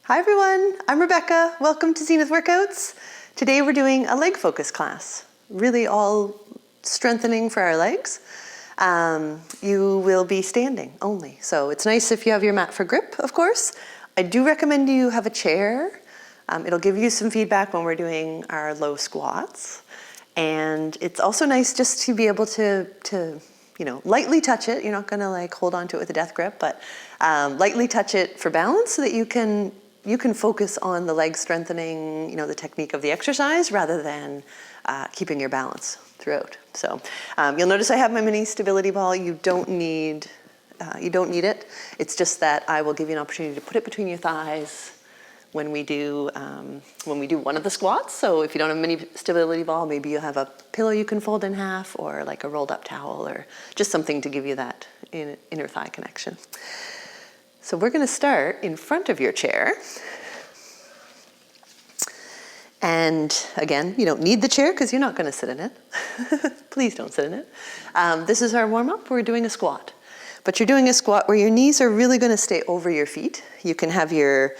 Hi everyone, I'm Rebecca. Welcome to Zenith Workouts. Today we're doing a leg focus class, really all strengthening for our legs. You will be standing only, so it's nice if you have your mat for grip, of course. I do recommend you have a chair. It'll give you some feedback when we're doing our low squats. And it's also nice just to be able to lightly touch it. You're not gonna like hold on to it with a death grip, but lightly touch it for balance so that you can focus on the leg strengthening, the technique of the exercise rather than keeping your balance throughout. So you'll notice I have my mini stability ball. You don't need it. It's just that I will give you an opportunity to put it between your thighs when we do one of the squats. So if you don't have a mini stability ball, maybe you have a pillow you can fold in half, or like a rolled up towel, or just something to give you that inner thigh connection. So we're going to start in front of your chair. And again, you don't need the chair because you're not going to sit in it. Please don't sit in it. This is our warm-up. We're doing a squat. But you're doing a squat where your knees are really going to stay over your feet. You can have your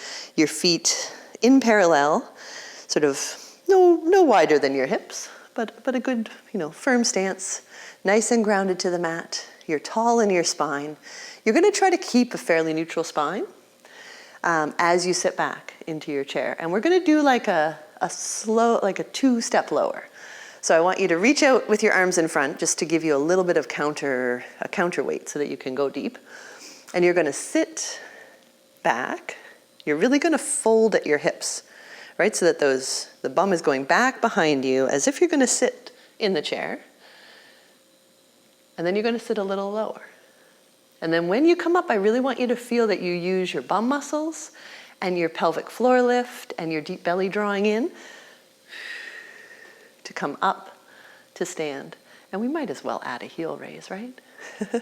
feet in parallel, sort of no wider than your hips, but a good, firm stance, nice and grounded to the mat. You're tall in your spine. You're going to try to keep a fairly neutral spine as you sit back into your chair. And we're going to do like a slow, like a 2-step lower. So I want you to reach out with your arms in front just to give you a little bit of counterweight so that you can go deep. And you're going to sit back. You're really going to fold at your hips, right? So that the bum is going back behind you as if you're going to sit in the chair. And then you're going to sit a little lower. And then when you come up, I really want you to feel that you use your bum muscles and your pelvic floor lift and your deep belly drawing in to come up to stand. And we might as well add a heel raise, right? A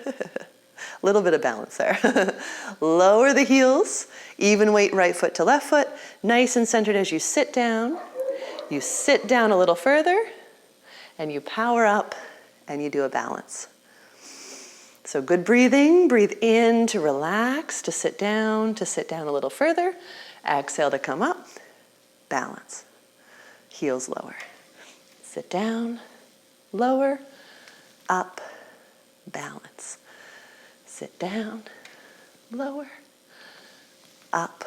little bit of balance there. Lower the heels, even weight right foot to left foot, nice and centered as you sit down. You sit down a little further and you power up and you do a balance. So good breathing, breathe in to relax, to sit down a little further. Exhale to come up, balance, heels lower. Sit down, lower, up, balance. Sit down, lower, up,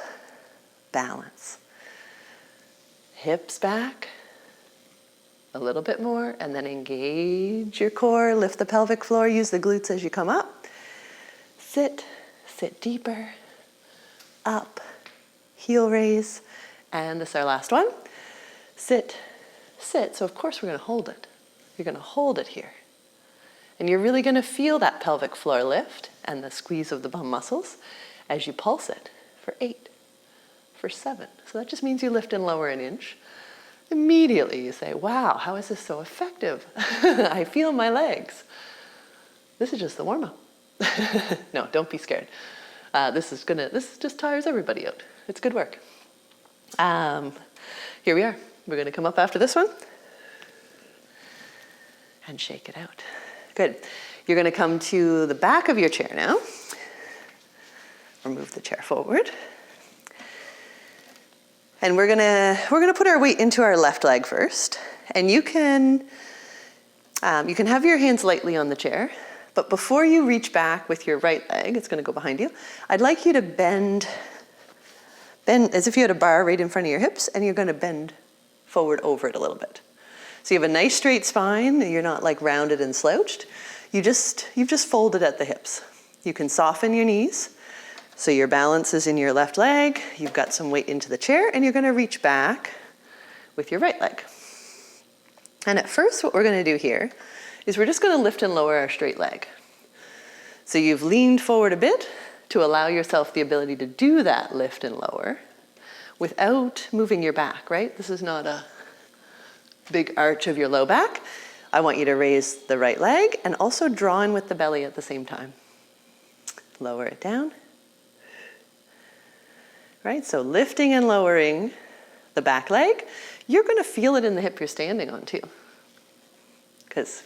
balance. Hips back, a little bit more, and then engage your core, lift the pelvic floor, use the glutes as you come up. Sit deeper, up, heel raise, and this is our last one. Sit. So of course we're going to hold it. You're going to hold it here. And you're really going to feel that pelvic floor lift and the squeeze of the bum muscles as you pulse it for 8, for 7. So that just means you lift and lower an inch. Immediately you say, wow, how is this so effective? I feel my legs. This is just the warm-up. No, don't be scared. This just tires everybody out. It's good work. Here we are. We're going to come up after this one and shake it out. Good. You're going to come to the back of your chair now. Or move the chair forward. And we're gonna put our weight into our left leg first. And you can have your hands lightly on the chair, but before you reach back with your right leg, it's gonna go behind you, I'd like you to bend as if you had a bar right in front of your hips, and you're gonna bend forward over it a little bit. So you have a nice straight spine, you're not like rounded and slouched. You've just folded at the hips. You can soften your knees. So your balance is in your left leg, you've got some weight into the chair, and you're going to reach back with your right leg. And at first what we're going to do here is we're just going to lift and lower our straight leg. So you've leaned forward a bit to allow yourself the ability to do that lift and lower without moving your back, right? This is not a big arch of your low back. I want you to raise the right leg and also draw in with the belly at the same time. Lower it down. Right, so lifting and lowering the back leg, you're going to feel it in the hip you're standing on too. Because,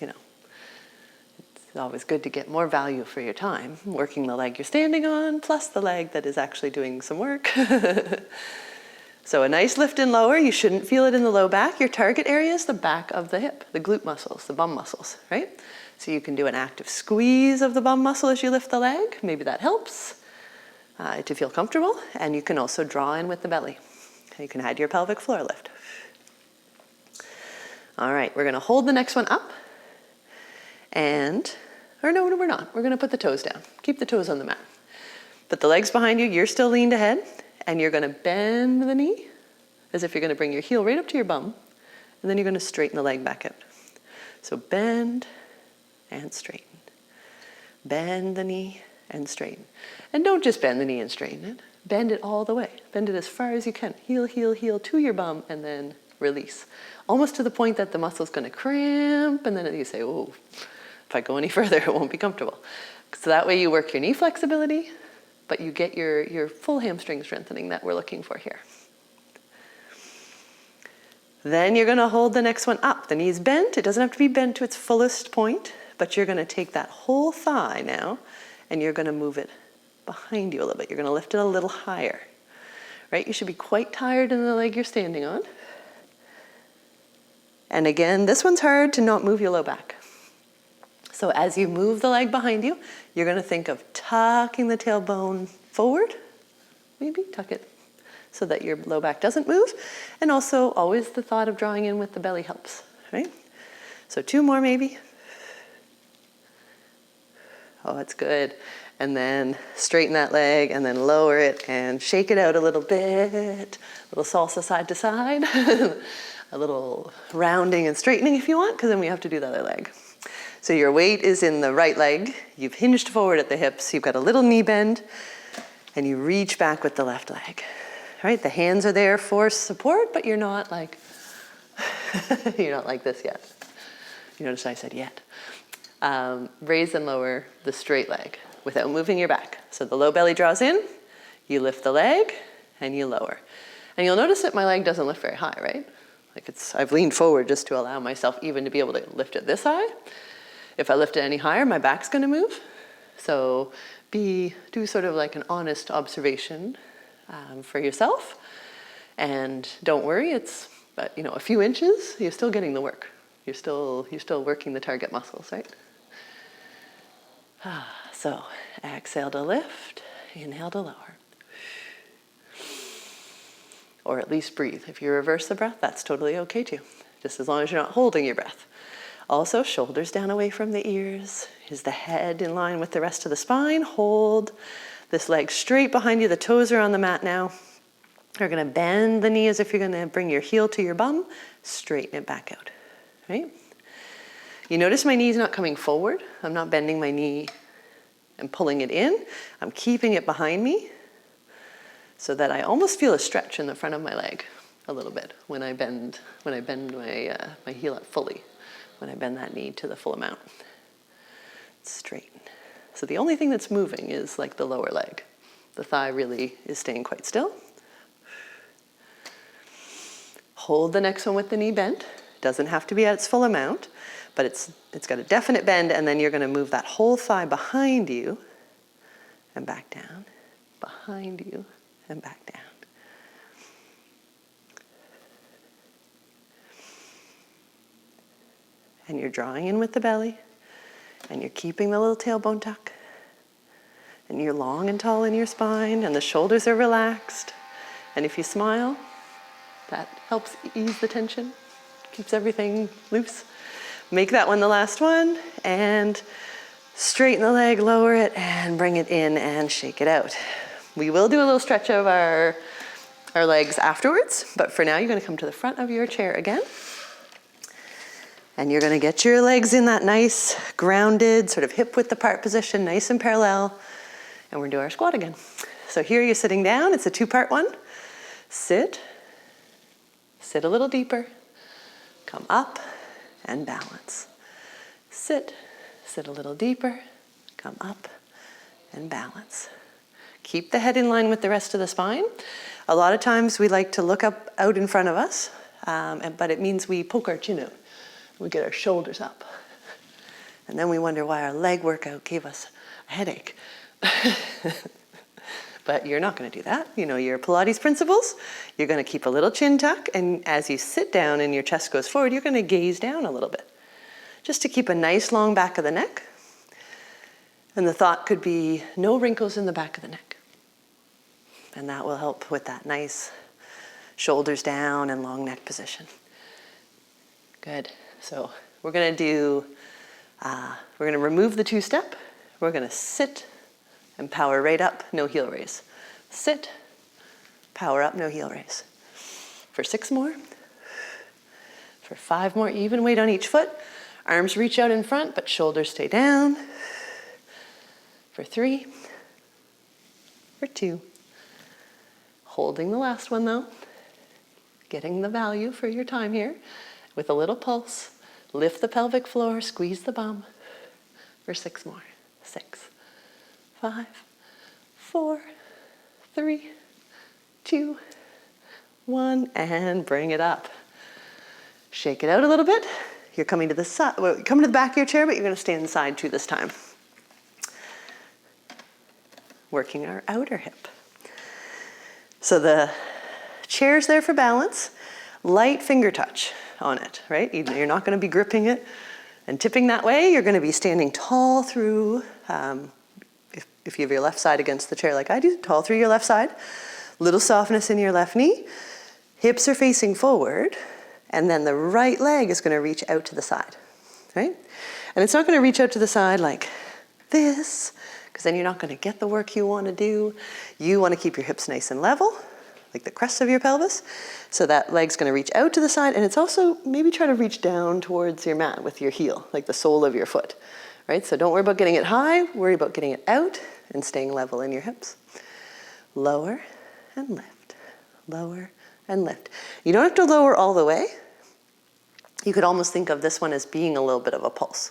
It's always good to get more value for your time, working the leg you're standing on, plus the leg that is actually doing some work. So a nice lift and lower. You shouldn't feel it in the low back. Your target area is the back of the hip, the glute muscles, the bum muscles, right? So you can do an active squeeze of the bum muscle as you lift the leg. Maybe that helps to feel comfortable. And you can also draw in with the belly. You can add your pelvic floor lift. All right, we're gonna hold the next one up. Or no, we're not. We're gonna put the toes down. Keep the toes on the mat. Put the legs behind you, you're still leaned ahead, and you're gonna bend the knee as if you're gonna bring your heel right up to your bum, and then you're gonna straighten the leg back out. So bend and straighten. Bend the knee and straighten. And don't just bend the knee and straighten it. Bend it all the way. Bend it as far as you can. Heel, heel, heel to your bum, and then release. Almost to the point that the muscle's gonna cramp, and then you say, oh, if I go any further, it won't be comfortable. So that way you work your knee flexibility, but you get your full hamstring strengthening that we're looking for here. Then you're gonna hold the next one up. The knee's bent. It doesn't have to be bent to its fullest point, but you're gonna take that whole thigh now, and you're gonna move it behind you a little bit. You're gonna lift it a little higher, right? You should be quite tired in the leg you're standing on. And again, this one's hard to not move your low back. So as you move the leg behind you, you're gonna think of tucking the tailbone forward, maybe tuck it so that your low back doesn't move. And also always the thought of drawing in with the belly helps, right? So 2 more maybe. Oh, that's good. And then straighten that leg and then lower it and shake it out a little bit. A little salsa side to side. A little rounding and straightening if you want, because then we have to do the other leg. So your weight is in the right leg. You've hinged forward at the hips. You've got a little knee bend, and you reach back with the left leg. All right, the hands are there for support, but you're not like, you're not like this yet. You notice I said yet. Raise and lower the straight leg without moving your back. So the low belly draws in, you lift the leg, and you lower. And you'll notice that my leg doesn't lift very high, right? Like I've leaned forward just to allow myself even to be able to lift it this high. If I lift it any higher, my back's gonna move. So do sort of like an honest observation for yourself. And don't worry, it's a few inches, you're still getting the work. You're still working the target muscles, right? So exhale to lift, inhale to lower. Or at least breathe. If you reverse the breath, that's totally okay too. Just as long as you're not holding your breath. Also, shoulders down away from the ears. Is the head in line with the rest of the spine? Hold this leg straight behind you. The toes are on the mat now. You're gonna bend the knee as if you're gonna bring your heel to your bum. Straighten it back out, right? You notice my knee's not coming forward. I'm not bending my knee and pulling it in. I'm keeping it behind me so that I almost feel a stretch in the front of my leg a little bit when I bend my heel up fully. When I bend that knee to the full amount. Straighten. So the only thing that's moving is like the lower leg. The thigh really is staying quite still. Hold the next one with the knee bent. Doesn't have to be at its full amount, but it's got a definite bend, and then you're gonna move that whole thigh behind you and back down, behind you and back down. And you're drawing in with the belly, and you're keeping the little tailbone tuck, and you're long and tall in your spine, and the shoulders are relaxed. And if you smile, that helps ease the tension, keeps everything loose. Make that one the last one, and straighten the leg, lower it, and bring it in and shake it out. We will do a little stretch of our legs afterwards, but for now you're gonna come to the front of your chair again. And you're gonna get your legs in that nice, grounded, sort of hip width apart position, nice and parallel. And we're gonna do our squat again. So here you're sitting down, it's a 2-part one. Sit a little deeper, come up and balance. Sit a little deeper, come up and balance. Keep the head in line with the rest of the spine. A lot of times we like to look up out in front of us, but it means we poke our chin out. We get our shoulders up. And then we wonder why our leg workout gave us a headache. But you're not going to do that. You know your Pilates principles. You're going to keep a little chin tuck, and as you sit down and your chest goes forward, you're going to gaze down a little bit, just to keep a nice long back of the neck. And the thought could be no wrinkles in the back of the neck. And that will help with that nice shoulders down and long neck position. Good. So we're going to remove the two-step. We're going to sit and power right up, no heel raise. Sit, power up, no heel raise. For 6 more. For 5 more, even weight on each foot. Arms reach out in front, but shoulders stay down. For 3. For 2. Holding the last one though. Getting the value for your time here. With a little pulse. Lift the pelvic floor, squeeze the bum. For 6 more. 6. 5, 4, 3, 2, 1, and bring it up. Shake it out a little bit. You're coming to the side, come to the back of your chair, but you're going to stay inside too this time. Working our outer hip. So the chair's there for balance. Light finger touch on it, right? You're not going to be gripping it and tipping that way. You're going to be standing tall through, if you have your left side against the chair like I do, tall through your left side. Little softness in your left knee. Hips are facing forward. And then the right leg is going to reach out to the side, right? And it's not going to reach out to the side like this, because then you're not going to get the work you want to do. You want to keep your hips nice and level, like the crest of your pelvis. So that leg's going to reach out to the side. And it's also, maybe try to reach down towards your mat with your heel, like the sole of your foot, right? So don't worry about getting it high. Worry about getting it out and staying level in your hips. Lower and lift. Lower and lift. You don't have to lower all the way. You could almost think of this one as being a little bit of a pulse,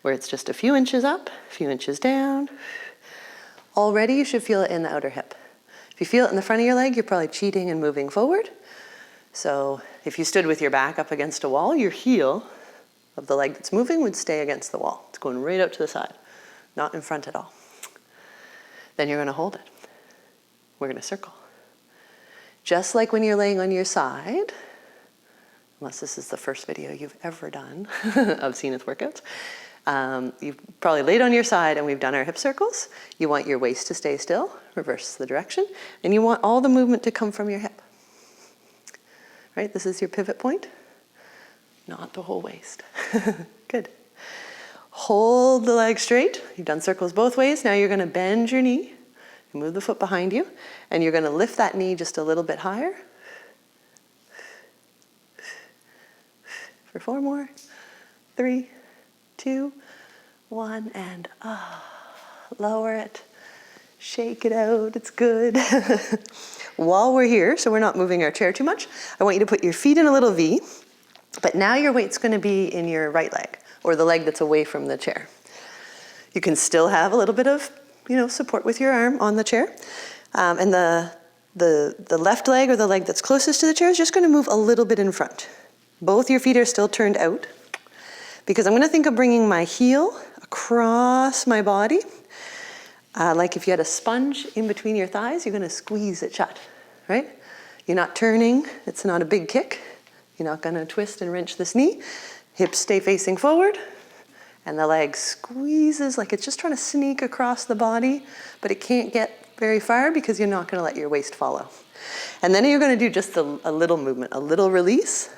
where it's just a few inches up, a few inches down. Already you should feel it in the outer hip. If you feel it in the front of your leg, you're probably cheating and moving forward. So if you stood with your back up against a wall, your heel of the leg that's moving would stay against the wall. It's going right out to the side, not in front at all. Then you're going to hold it. We're going to circle. Just like when you're laying on your side, unless this is the first video you've ever done of Zenith workouts, you've probably laid on your side and we've done our hip circles. You want your waist to stay still, reverse the direction, and you want all the movement to come from your hip. Right? This is your pivot point, not the whole waist. Good. Hold the leg straight. You've done circles both ways. Now you're going to bend your knee. Move the foot behind you, and you're going to lift that knee just a little bit higher. For 4 more. 3, 2, 1, and lower it. Shake it out. It's good. While we're here, so we're not moving our chair too much, I want you to put your feet in a little V, but now your weight's going to be in your right leg, or the leg that's away from the chair. You can still have a little bit of support with your arm on the chair. And the left leg, or the leg that's closest to the chair, is just going to move a little bit in front. Both your feet are still turned out, because I'm going to think of bringing my heel across my body. Like if you had a sponge in between your thighs, you're going to squeeze it shut, right? You're not turning. It's not a big kick. You're not going to twist and wrench this knee. Hips stay facing forward. And the leg squeezes like it's just trying to sneak across the body, but it can't get very far because you're not going to let your waist follow. And then you're going to do just a little movement, a little release,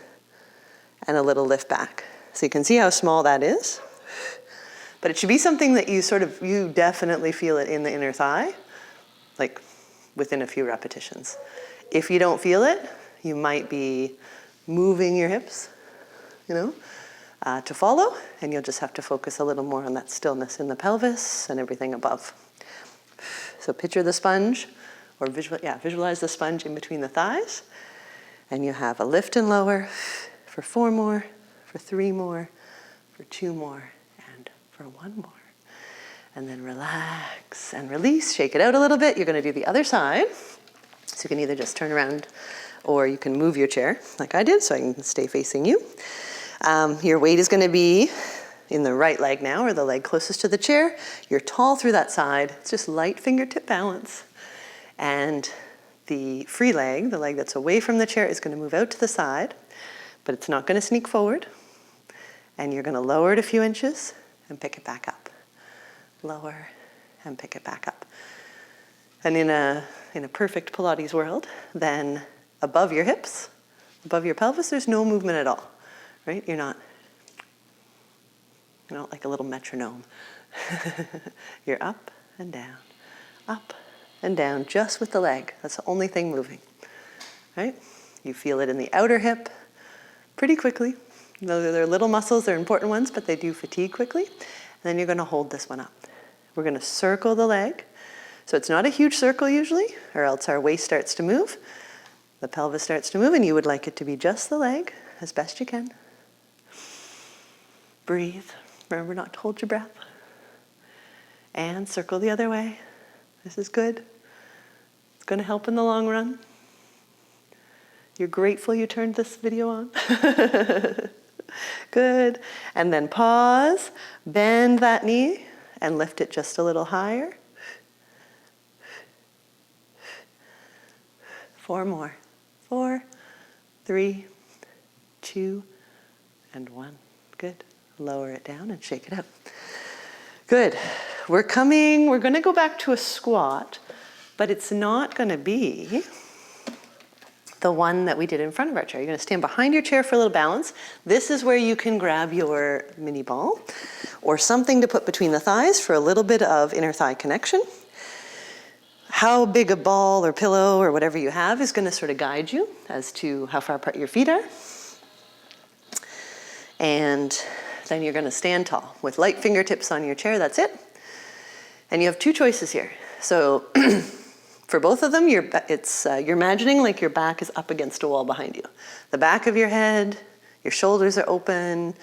and a little lift back. So you can see how small that is. But it should be something that you definitely feel it in the inner thigh, like within a few repetitions. If you don't feel it, you might be moving your hips, to follow, and you'll just have to focus a little more on that stillness in the pelvis and everything above. So picture the sponge, or visualize the sponge in between the thighs, and you have a lift and lower for 4 more, for 3 more, for 2 more, and for 1 more. And then relax and release, shake it out a little bit. You're going to do the other side. So you can either just turn around, or you can move your chair like I did, so I can stay facing you. Your weight is going to be in the right leg now, or the leg closest to the chair. You're tall through that side. It's just light fingertip balance. And the free leg, the leg that's away from the chair, is going to move out to the side, but it's not going to sneak forward. And you're going to lower it a few inches and pick it back up. Lower and pick it back up. And in a perfect Pilates world, then above your hips, above your pelvis, there's no movement at all, right? You're not like a little metronome. You're up and down, just with the leg. That's the only thing moving, right? You feel it in the outer hip pretty quickly. They're little muscles, they're important ones, but they do fatigue quickly. And then you're going to hold this one up. We're going to circle the leg. So it's not a huge circle usually, or else our waist starts to move. The pelvis starts to move, and you would like it to be just the leg as best you can. Breathe. Remember not to hold your breath. And circle the other way. This is good. It's going to help in the long run. You're grateful you turned this video on. Good. And then pause, bend that knee, and lift it just a little higher. 4 more. 4, 3, 2, and 1. Good. Lower it down and shake it out. Good. We're going to go back to a squat, but it's not going to be the one that we did in front of our chair. You're going to stand behind your chair for a little balance. This is where you can grab your mini ball or something to put between the thighs for a little bit of inner thigh connection. How big a ball or pillow or whatever you have is going to sort of guide you as to how far apart your feet are. And then you're going to stand tall with light fingertips on your chair. That's it. And you have 2 choices here. So for both of them, you're imagining like your back is up against a wall behind you. The back of your head, your shoulders are open,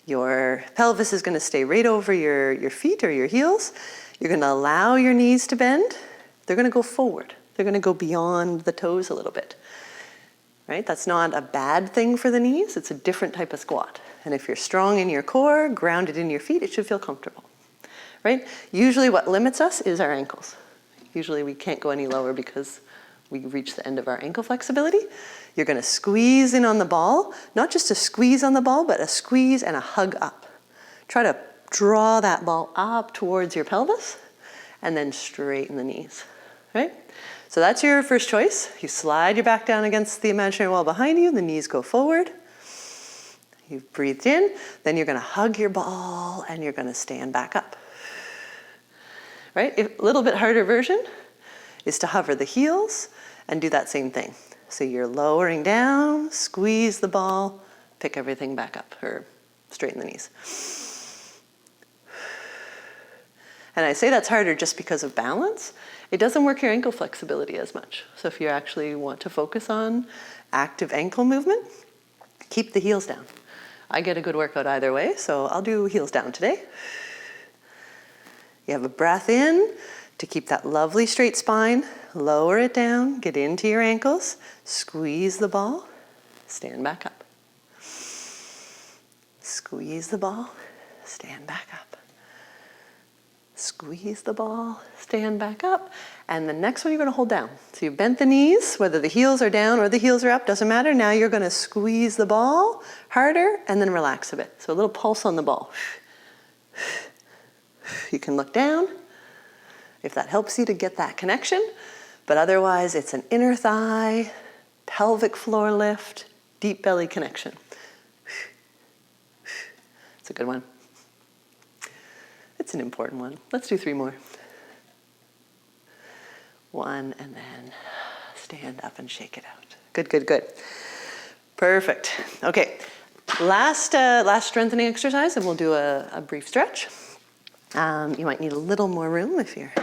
your pelvis is going to stay right over your feet or your heels. You're going to allow your knees to bend. They're going to go forward. They're going to go beyond the toes a little bit. Right? That's not a bad thing for the knees. It's a different type of squat. And if you're strong in your core, grounded in your feet, it should feel comfortable. Right? Usually what limits us is our ankles. Usually we can't go any lower because we reach the end of our ankle flexibility. You're going to squeeze in on the ball, not just a squeeze on the ball, but a squeeze and a hug up. Try to draw that ball up towards your pelvis and then straighten the knees. Right? So that's your first choice. You slide your back down against the imaginary wall behind you, the knees go forward. You've breathed in, then you're going to hug your ball and you're going to stand back up. Right? A little bit harder version is to hover the heels and do that same thing. So you're lowering down, squeeze the ball, pick everything back up, or straighten the knees. And I say that's harder just because of balance. It doesn't work your ankle flexibility as much. So if you actually want to focus on active ankle movement, keep the heels down. I get a good workout either way, so I'll do heels down today. You have a breath in to keep that lovely straight spine. Lower it down, get into your ankles, squeeze the ball, stand back up. Squeeze the ball, stand back up. Squeeze the ball, stand back up. And the next one you're going to hold down. So you've bent the knees, whether the heels are down or the heels are up, doesn't matter. Now you're going to squeeze the ball harder and then relax a bit. So a little pulse on the ball. You can look down if that helps you to get that connection. But otherwise, it's an inner thigh, pelvic floor lift, deep belly connection. It's a good one. It's an important one. Let's do 3 more. 1, and then stand up and shake it out. Good, good, good. Perfect. Okay, last strengthening exercise, and we'll do a brief stretch. You might need a little more room if you're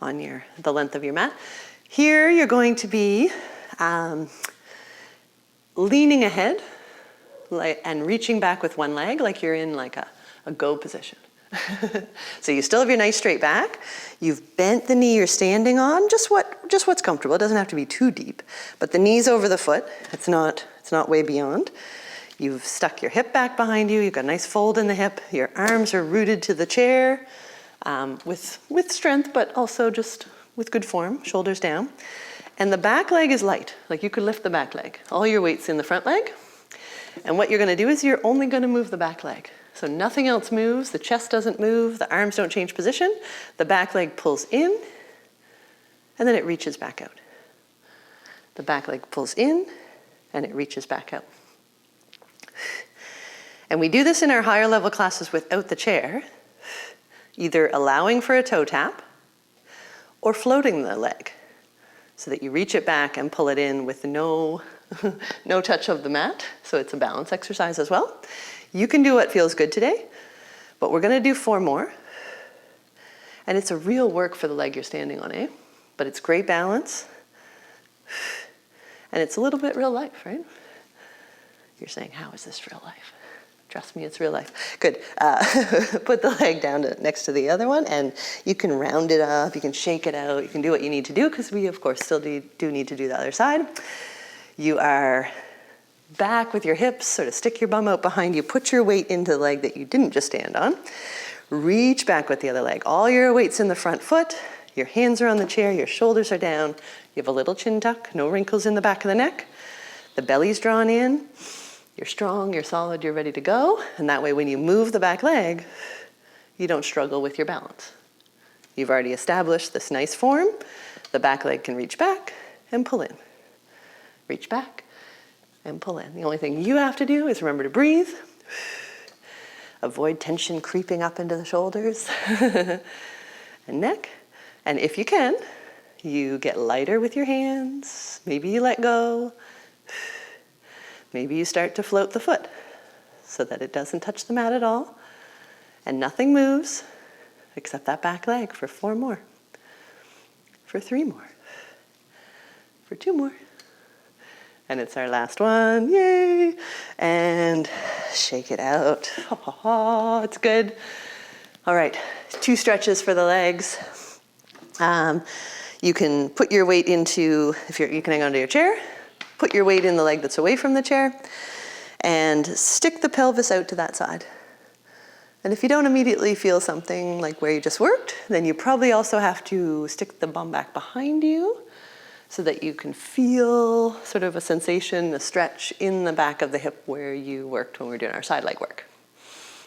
on the length of your mat. Here you're going to be leaning ahead and reaching back with one leg like you're in like a go position. So you still have your nice straight back. You've bent the knee you're standing on, just what's comfortable. It doesn't have to be too deep, but the knee's over the foot. It's not way beyond. You've stuck your hip back behind you. You've got a nice fold in the hip. Your arms are rooted to the chair with strength, but also just with good form, shoulders down. And the back leg is light. Like you could lift the back leg. All your weight's in the front leg. And what you're going to do is you're only going to move the back leg. So nothing else moves. The chest doesn't move. The arms don't change position. The back leg pulls in, and then it reaches back out. The back leg pulls in, and it reaches back out. And we do this in our higher level classes without the chair, either allowing for a toe tap or floating the leg so that you reach it back and pull it in with no touch of the mat. So it's a balance exercise as well. You can do what feels good today, but we're going to do 4 more. And it's a real work for the leg you're standing on, eh? But it's great balance. And it's a little bit real life, right? You're saying, how is this real life? Trust me, it's real life. Good. Put the leg down next to the other one, and you can round it up, you can shake it out, you can do what you need to do, because we, of course, still do need to do the other side. You are back with your hips, sort of stick your bum out behind you, put your weight into the leg that you didn't just stand on. Reach back with the other leg. All your weight's in the front foot, your hands are on the chair, your shoulders are down, you have a little chin tuck, no wrinkles in the back of the neck, the belly's drawn in. You're strong, you're solid, you're ready to go. And that way when you move the back leg, you don't struggle with your balance. You've already established this nice form. The back leg can reach back and pull in. Reach back and pull in. The only thing you have to do is remember to breathe. Avoid tension creeping up into the shoulders and neck. And if you can, you get lighter with your hands. Maybe you let go. Maybe you start to float the foot so that it doesn't touch the mat at all and nothing moves except that back leg for 4 more, for 3 more, for 2 more. And it's our last one, yay! And shake it out. It's good. All right, 2 stretches for the legs. You can put your weight into, you can hang onto your chair. Put your weight in the leg that's away from the chair and stick the pelvis out to that side. And if you don't immediately feel something like where you just worked, then you probably also have to stick the bum back behind you so that you can feel sort of a sensation, a stretch in the back of the hip where you worked when we were doing our side leg work.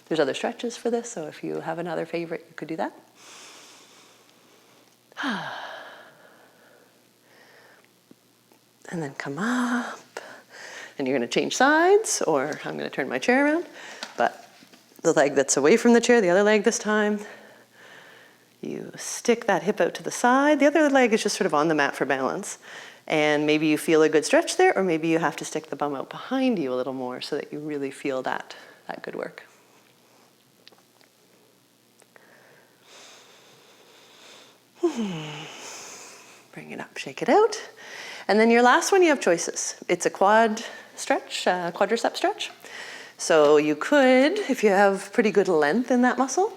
There's other stretches for this, so if you have another favorite, you could do that. And then come up, and you're going to change sides, or I'm going to turn my chair around, but the leg that's away from the chair, the other leg this time, you stick that hip out to the side. The other leg is just sort of on the mat for balance, and maybe you feel a good stretch there, or maybe you have to stick the bum out behind you a little more so that you really feel that good work. Bring it up, shake it out. And then your last one, you have choices. It's a quad stretch, quadricep stretch. So you could, if you have pretty good length in that muscle,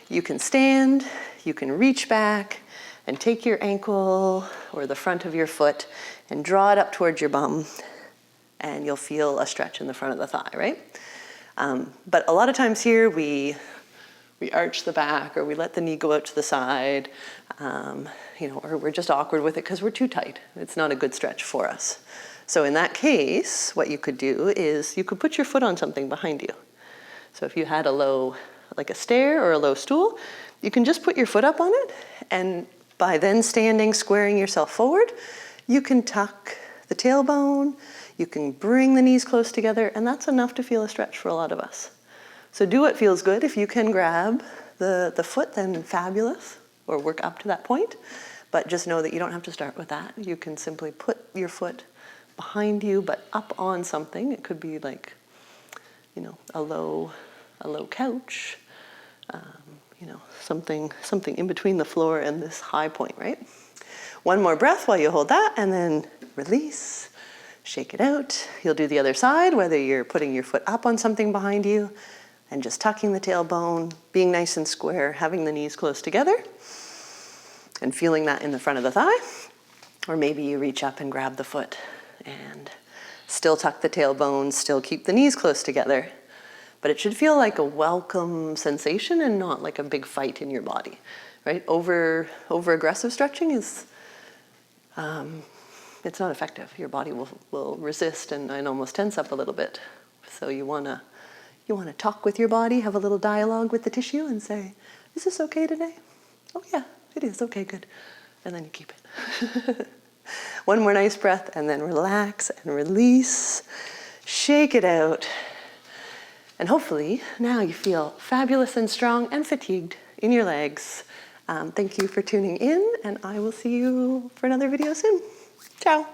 you can stand, you can reach back and take your ankle or the front of your foot and draw it up towards your bum, and you'll feel a stretch in the front of the thigh, right? But a lot of times here we arch the back, or we let the knee go out to the side, or we're just awkward with it because we're too tight. It's not a good stretch for us. So in that case, what you could do is you could put your foot on something behind you. So if you had like a stair or a low stool, you can just put your foot up on it, and by then standing, squaring yourself forward, you can tuck the tailbone, you can bring the knees close together, and that's enough to feel a stretch for a lot of us. So do what feels good. If you can grab the foot, then fabulous, or work up to that point. But just know that you don't have to start with that. You can simply put your foot behind you, but up on something. It could be like, a low couch, something in between the floor and this high point, right? One more breath while you hold that, and then release, shake it out. You'll do the other side, whether you're putting your foot up on something behind you and just tucking the tailbone, being nice and square, having the knees close together, and feeling that in the front of the thigh. Or maybe you reach up and grab the foot and Still tuck the tailbone, still keep the knees close together. But it should feel like a welcome sensation and not like a big fight in your body, right? Over aggressive stretching is, it's not effective. Your body will resist and almost tense up a little bit. So you wanna talk with your body, have a little dialogue with the tissue and say, is this okay today? Oh yeah, it is, okay, good. And then you keep it. One more nice breath and then relax and release. Shake it out. And hopefully now you feel fabulous and strong and fatigued in your legs. Thank you for tuning in, and I will see you for another video soon. Ciao.